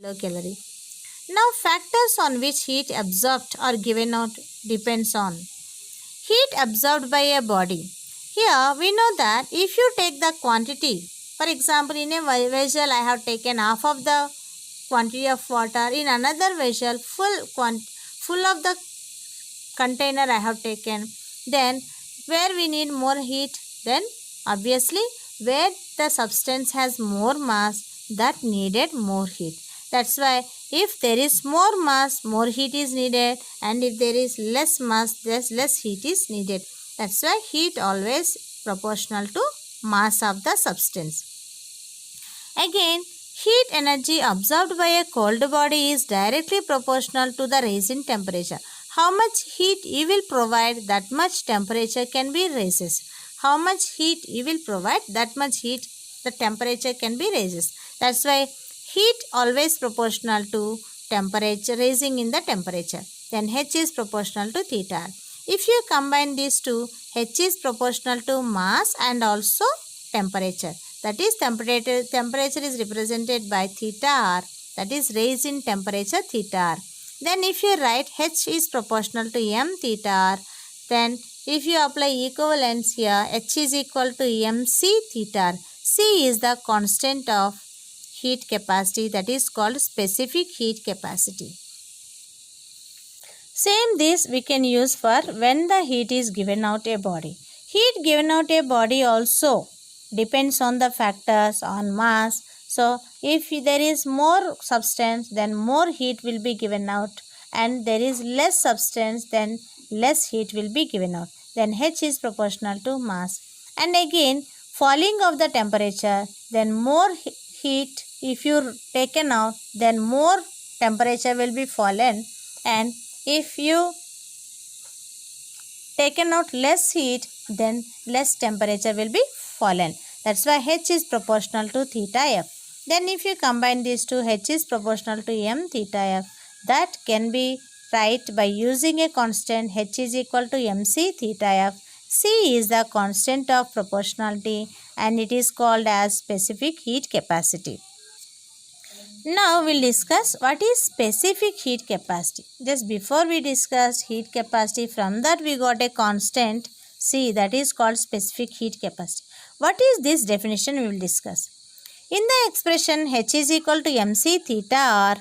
kilocalorie. Now factors on which heat absorbed or given out depends on heat absorbed by a body. Here we know that if you take the quantity, for example in a vessel I have taken half of the quantity of water, in another vessel full of the container I have taken, then where we need more heat, then obviously where the substance has more mass, that needed more heat. That's why if there is more mass, more heat is needed, and if there is less mass, less heat is needed. That's why heat always proportional to mass of the substance. Again, heat energy absorbed by a cold body is directly proportional to the rise in temperature. How much heat you will provide, that much temperature can be raises. How much heat you will provide, that much heat the temperature can be raises. That's why heat always proportional to temperature, raising in the temperature. Then H is proportional to theta. If you combine these two, H is proportional to mass and also temperature. That is temperature is represented by theta r, that is raise in temperature theta r. Then if you write H is proportional to m theta r, then if you apply equivalence here, H is equal to mc theta r. C is the constant of heat capacity, that is called specific heat capacity. Same this we can use for when the heat is given out a body. Heat given out a body also depends on the factors on mass. So if there is more substance, then more heat will be given out, and there is less substance, then less heat will be given out. Then H is proportional to mass. And again, falling of the temperature, then more heat if you taken out, then more temperature will be fallen, and if you taken out less heat, then less temperature will be fallen. That's why H is proportional to theta f. Then if you combine these two, H is proportional to m theta f. That can be right by using a constant. H is equal to mc theta f. C is the constant of proportionality and it is called as specific heat capacity. Now we'll discuss what is specific heat capacity. Just before we discuss heat capacity, from that we got a constant C, that is called specific heat capacity. What is this definition we will discuss. In the expression H is equal to mc theta r,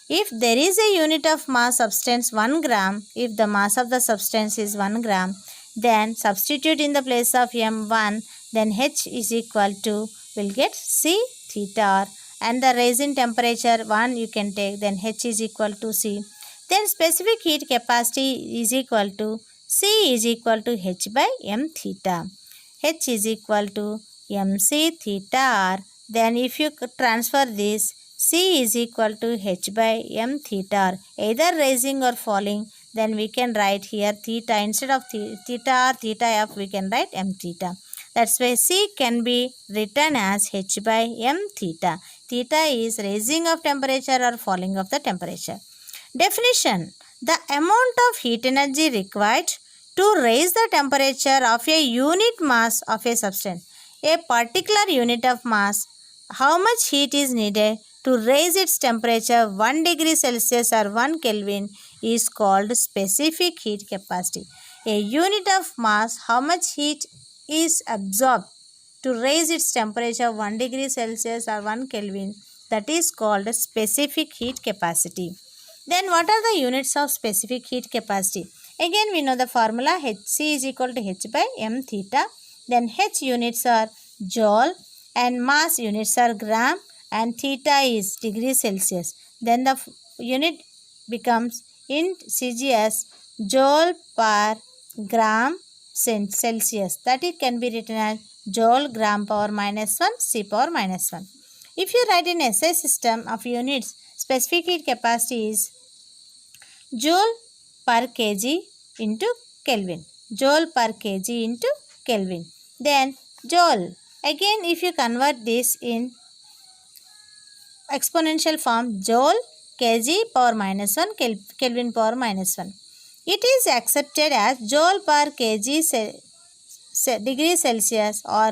if there is a unit of mass substance 1 gram, if the mass of the substance is 1 gram, then substitute in the place of m1, then H is equal to, will get C theta r, and the rise in temperature 1 you can take, then H is equal to C. Then specific heat capacity is equal to C is equal to H by m theta. H is equal to mc theta r. Then if you transfer this, C is equal to H by m theta r, either rising or falling, then we can write here theta, instead of theta r, theta f, we can write m theta. That's why C can be written as H by m theta. Theta is raising of temperature or falling of the temperature. Definition: the amount of heat energy required to raise the temperature of a unit mass of a substance. A particular unit of mass, how much heat is needed to raise its temperature 1 degree Celsius or 1 Kelvin is called specific heat capacity. A unit of mass, how much heat is absorbed to raise its temperature 1 degree Celsius or 1 Kelvin, that is called specific heat capacity. Then what are the units of specific heat capacity? Again we know the formula, C is equal to H by m theta. Then H units are joule and mass units are gram and theta is degree Celsius. Then the unit becomes in Cg as joule per gram Celsius, that it can be written as joule gram power minus 1 C power minus 1. If you write in SI system of units, specific heat capacity is joule per kg into Kelvin. Joule per kg into Kelvin. Then joule. Again if you convert this in exponential form, joule kg power minus 1 Kelvin power minus 1. It is accepted as joule per kg degree Celsius or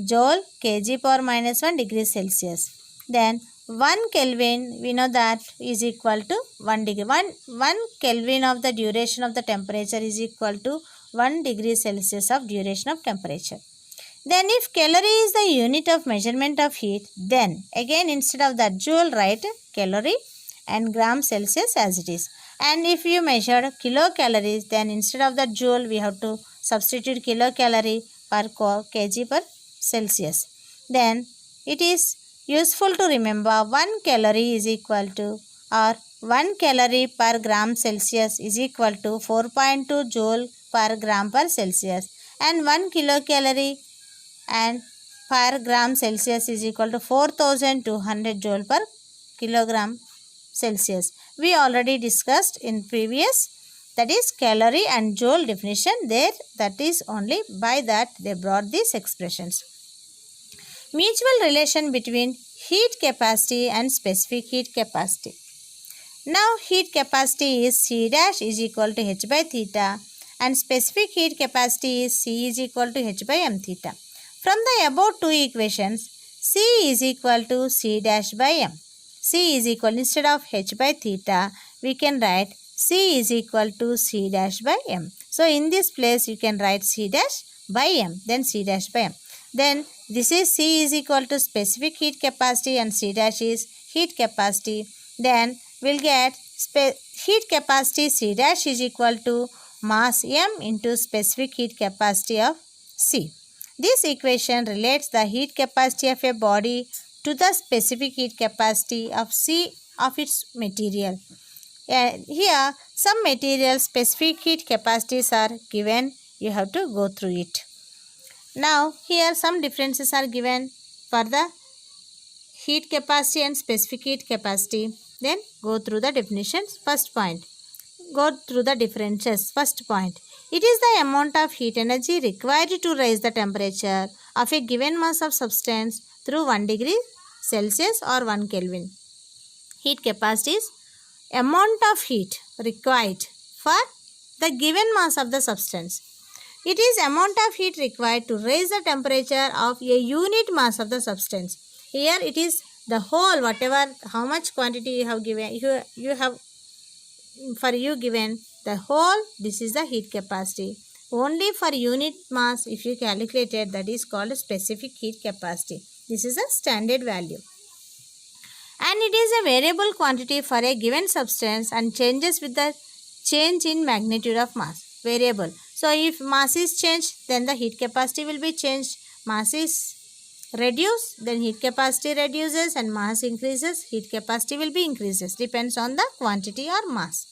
joule kg power minus 1 degree Celsius. Then 1 Kelvin, we know that is equal to 1 degree. 1 Kelvin of the duration of the temperature is equal to 1 degree Celsius of duration of temperature. Then if calorie is the unit of measurement of heat, then again instead of that joule write calorie and gram Celsius as it is. And if you measure kilocalories, then instead of the joule we have to substitute kilocalorie per kg per Celsius. Then it is useful to remember 1 calorie is equal to, or 1 calorie per gram Celsius is equal to 4.2 joule per gram per Celsius, and 1 kilocalorie and per gram Celsius is equal to 4200 joule per kilogram Celsius. We already discussed in previous, that is calorie and joule definition there, that is only by that they brought these expressions. Mutual relation between heat capacity and specific heat capacity. Now heat capacity is C dash is equal to H by theta and specific heat capacity is C is equal to H by m theta. From the above two equations, C is equal to C dash by m. C is equal, instead of H by theta, we can write C is equal to C dash by m. So in this place you can write C dash by m, then C dash by m. Then this is C is equal to specific heat capacity and C dash is heat capacity. Then we'll get heat capacity C dash is equal to mass m into specific heat capacity of C. This equation relates the heat capacity of a body to the specific heat capacity of C of its material. Here some material specific heat capacities are given. You have to go through it. Now here some differences are given for the heat capacity and specific heat capacity. Then go through the definitions. First point, go through the differences. First point, it is the amount of heat energy required to raise the temperature of a given mass of substance through 1 degree Celsius or 1 Kelvin. Heat capacity is amount of heat required for the given mass of the substance. It is amount of heat required to raise the temperature of a unit mass of the substance. Here it is the whole, whatever, how much quantity you have given, you have for you given the whole, this is the heat capacity. Only for unit mass if you calculated, that is called specific heat capacity. This is a standard value. And it is a variable quantity for a given substance and changes with the change in magnitude of mass. Variable. So if mass is changed, then the heat capacity will be changed. Mass is reduced, then heat capacity reduces, and mass increases, heat capacity will be increases. Depends on the quantity or mass.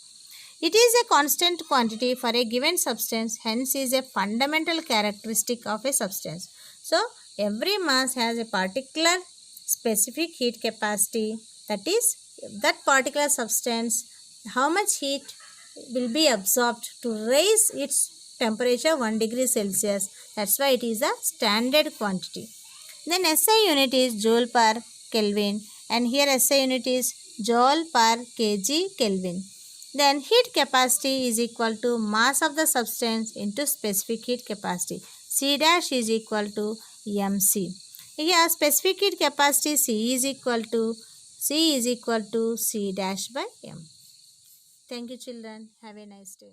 It is a constant quantity for a given substance, hence is a fundamental characteristic of a substance. So every mass has a particular specific heat capacity, that is that particular substance, how much heat will be absorbed to raise its temperature 1 degree Celsius. That's why it is a standard quantity. Then SI unit is joule per Kelvin, and here SI unit is joule per kg Kelvin. Then heat capacity is equal to mass of the substance into specific heat capacity. C dash is equal to mc. Here specific heat capacity C is equal to C dash by m. Thank you children. Have a nice day.